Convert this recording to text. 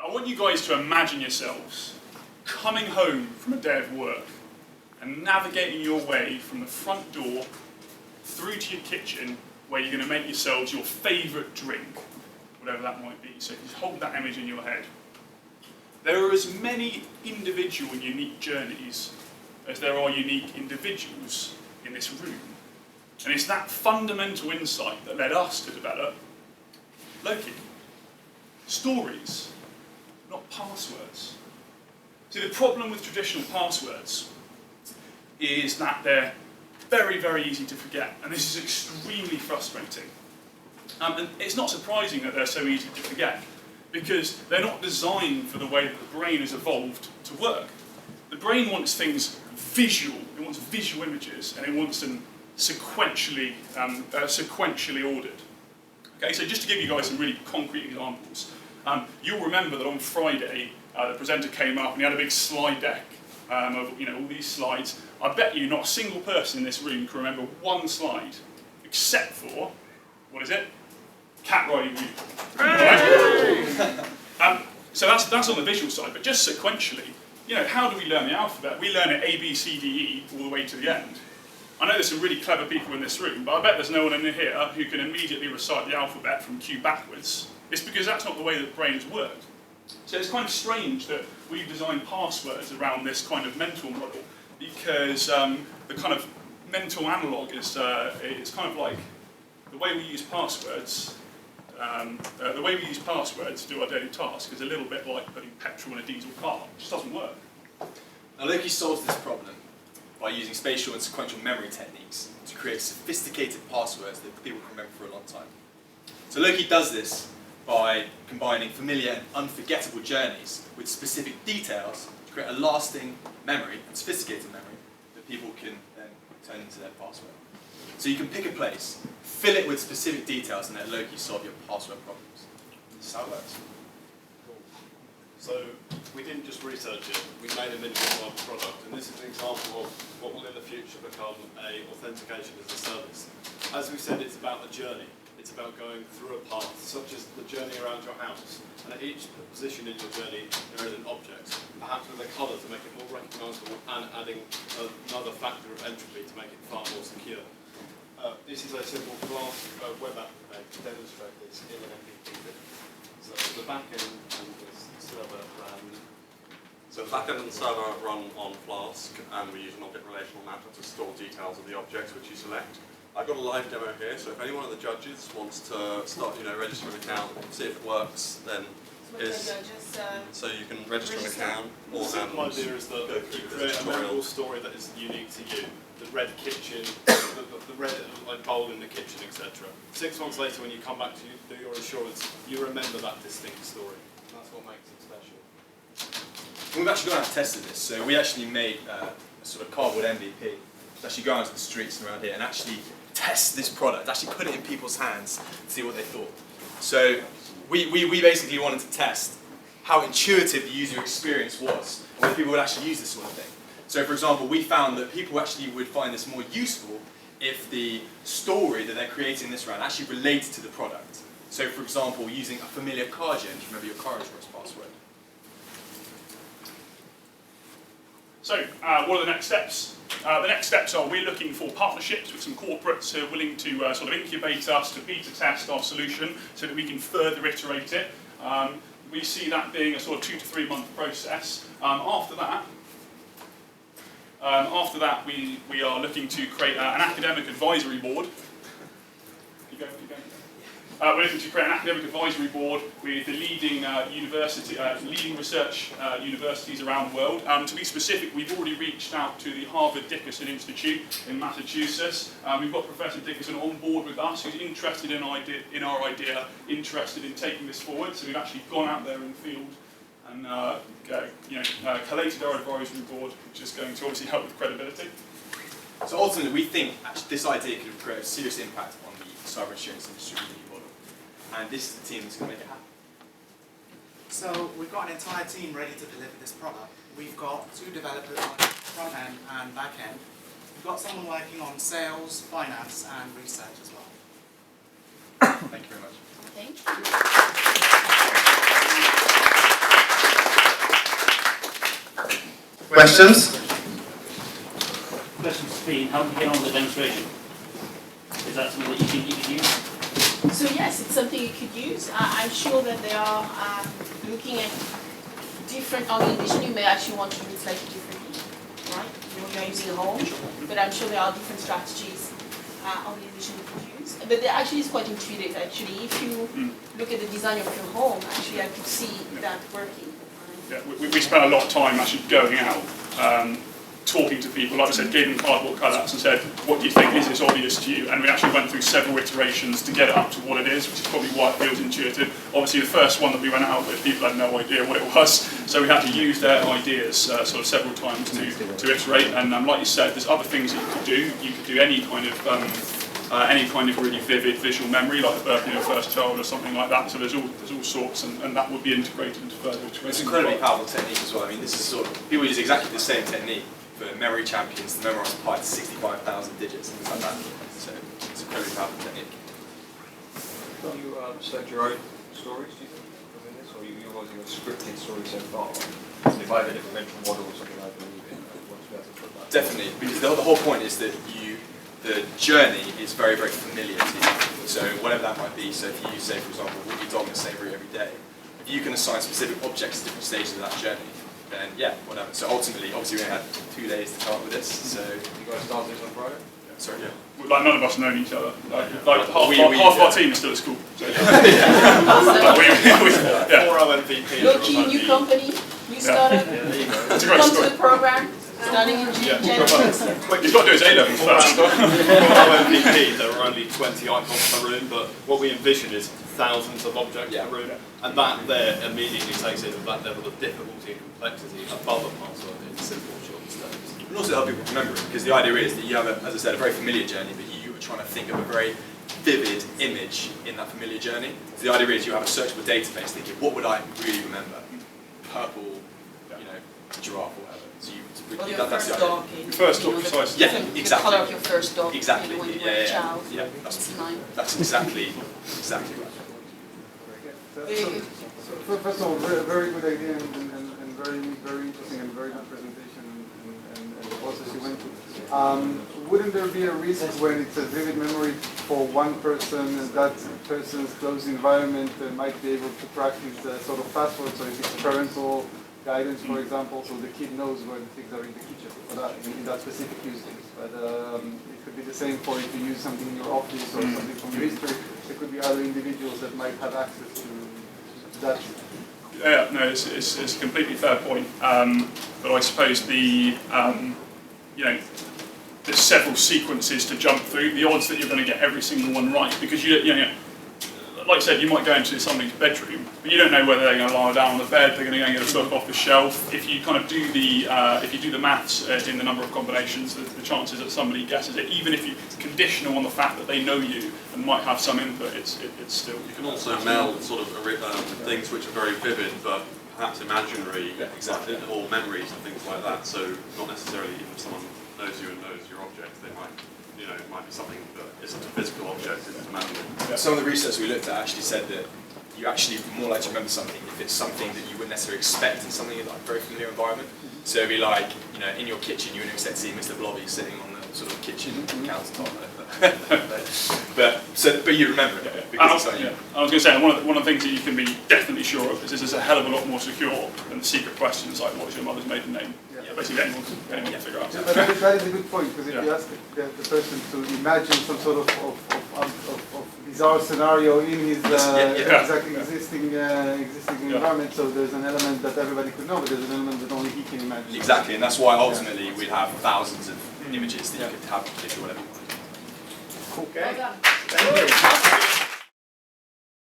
I want you guys to imagine yourselves coming home from a day of work and navigating your way from the front door through to your kitchen where you're going to make yourselves your favourite drink, whatever that might be. So if you hold that image in your head. There are as many individual and unique journeys as there are unique individuals in this room. And it's that fundamental insight that led us to develop Loki. Stories, not passwords. See, the problem with traditional passwords is that they're very, very easy to forget, and this is extremely frustrating. And it's not surprising that they're so easy to forget, because they're not designed for the way that the brain has evolved to work. The brain wants things visual, it wants visual images, and it wants them sequentially ordered. Okay, so just to give you guys some really concrete examples, you'll remember that on Friday, the presenter came up and he had a big slide deck of all these slides. I bet you not a single person in this room can remember one slide, except for, what is it? Cat riding unicorn. Right? So that's on the visual side, but just sequentially, how do we learn the alphabet? We learn it A, B, C, D, E, all the way to the end. I know there's some really clever people in this room, but I bet there's no one in here who can immediately recite the alphabet from Q backwards. It's because that's not the way that the brain has worked. So it's kind of strange that we've designed passwords around this kind of mental model, because the kind of mental analogue is it's kind of like the way we use passwords. The way we use passwords to do our daily task is a little bit like putting petrol in a diesel car. It just doesn't work. Now Loki solves this problem by using spatial and sequential memory techniques to create sophisticated passwords that people can remember for a long time. So Loki does this by combining familiar and unforgettable journeys with specific details to create a lasting memory and sophisticated memory that people can then turn into their password. So you can pick a place, fill it with specific details, and let Loki solve your password problems. This is how it works. So we didn't just research it, we made a minimal product, and this is an example of what will in the future become a authentication as a service. As we said, it's about a journey. It's about going through a path, such as the journey around your house. And at each position in your journey, there is an object, perhaps with a colour to make it more recognisable, and adding another factor of entropy to make it far more secure. This is a simple glass web app to demonstrate this in an MVP video. So the back end and the server ran. So the back end and the server run on Flask, and we use an object relational mapper to store details of the objects which you select. I've got a live demo here, so if any one of the judges wants to start, register an account, see if it works, then so you can register an account. The simple idea is that you create a memorable story that is unique to you. The red kitchen, the red bowl in the kitchen, etc. 6 months later, when you come back to do your insurance, you remember that distinct story. And that's what makes it special. We've actually gone out and tested this, so we actually made a sort of cardboard MVP. Actually go out into the streets around here and actually test this product, actually put it in people's hands to see what they thought. So we basically wanted to test how intuitive the user experience was, and whether people would actually use this sort of thing. So for example, we found that people actually would find this more useful if the story that they're creating this around actually related to the product. So for example, using a familiar car journey to remember your car insurance password. So, what are the next steps? The next steps are we're looking for partnerships with some corporates who are willing to sort of incubate us, to beta test our solution so that we can further iterate it. We see that being a sort of 2 to 3 month process. After that, we are looking to create an academic advisory board. Keep going. We're looking to create an academic advisory board with the leading leading research universities around the world. To be specific, we've already reached out to the Harvard Dickerson Institute in Massachusetts. We've got Professor Dickerson on board with us, who's interested in our idea, interested in taking this forward. So we've actually gone out there in the field and collated our advisory board, which is going to obviously help with credibility. So ultimately, we think actually this idea could create a serious impact on the cyber insurance industry model, and this is the team that's going to make it happen. So we've got an entire team ready to deliver this product. We've got 2 developers on front end and back end. We've got someone working on sales, finance, and research as well. Thank you very much. Thank you. Questions? Question for Pete, how do you get on with the demonstration? Is that something that you think you could use? So yes, it's something you could use. I'm sure that they are looking at different organizations. You may actually want to do it slightly differently, right? You're using a home, but I'm sure there are different strategies organizations you could use. But there actually is quite intuitive. Actually, if you look at the design of your home, actually I could see that working. Yeah, we spent a lot of time actually going out, talking to people, like I said, gave them cardboard cutouts and said, what do you think, is this obvious to you? And we actually went through several iterations to get it up to what it is, which is probably why it feels intuitive. Obviously the first one that we went out with, people had no idea what it was, so we had to use their ideas sort of several times to iterate, and like you said, there's other things that you could do. You could do any kind of really vivid visual memory, like the birth of your first child or something like that, so there's all sorts, and that would be integrated into further iterations. It's an incredibly powerful technique as well. I mean, this is sort of, people use exactly the same technique for memory champions to memorise pi to 65,000 digits and things like that. So it's an incredibly powerful technique. Do you select your own stories, do you think, within this, or you're using a scripted story so far? If I have a different mental model or something, I believe in, once we have to put that. Definitely, because the whole point is that the journey is very, very familiar to you. So whatever that might be, so if you say, for example, walk your dog in the same route every day, if you can assign specific objects at different stages of that journey, then yeah, whatever. So ultimately, obviously we had 2 days to come up with this, so... You guys started this on Friday? Sorry, yeah. Like none of us known each other. Like half our team is still at school. So, yeah. 4 MVP. Low-key, new company, new startup, It's a great come story. to the program, starting in January. You've got to do his A-levels first. For our MVP, there are only 20 icons per room, but what we envision is thousands of objects per room, and that there immediately takes it to that level of difficulty and complexity above a password in simple, short steps. And also help people remember it, because the idea is that you have, as I said, a very familiar journey, but you were trying to think of a very vivid image in that familiar journey. So the idea is you have a searchable database thinking, what would I really remember? Purple, giraffe or whatever. So Or your that's first the idea. dog. Your first dog, precisely. Yeah, The exactly. colour of your first dog. Exactly. When you were a child. Yeah, It's mine. that's exactly right. Very good. So first of all, very good idea and very interesting and very good presentation and the process you went through. Wouldn't there be a risk when it's a vivid memory for one person, that person's closed environment might be able to crack his sort of password, so if it's parental guidance, for example, so the kid knows where the things are in the kitchen for that, in that specific use case. But it could be the same for if you use something in your office or something from your history. There could be other individuals that might have access to that. Yeah, no, it's a completely fair point. But I suppose there's several sequences to jump through. The odds that you're going to get every single one right, because like I said, you might go into somebody's bedroom, but you don't know whether they're going to lie down on the bed, they're going to go and get a book off the shelf. If you kind of do the maths in the number of combinations, the chances that somebody guesses it, even if you conditional on the fact that they know you and might have some input, it's still. You can also meld sort of things which are very vivid, but perhaps imaginary, exactly, or memories and things like that. So not necessarily even if someone knows you and knows your object, they might. It might be something that isn't a physical object, it's imaginary. Yeah. Some of the research we looked at actually said that you actually more likely to remember something if it's something that you wouldn't necessarily expect in something like a very familiar environment. So it'd be like, in your kitchen, you wouldn't expect to see Mr. Blobby sitting on the sort of kitchen countertop. but you remember it because it's like you. I was going to say, one of the things that you can be definitely sure of is this is a hell of a lot more secure than the secret questions like, what is your mother's maiden name? Basically anyone can figure out. But that is a good point, because if you ask the person to imagine some sort of bizarre scenario in his exactly existing environment, so there's an element that everybody could know, but there's an element that only he can imagine. Exactly, and that's why ultimately we'd have thousands of images that you could have literally whatever you wanted. Okay. Well done. Thank you.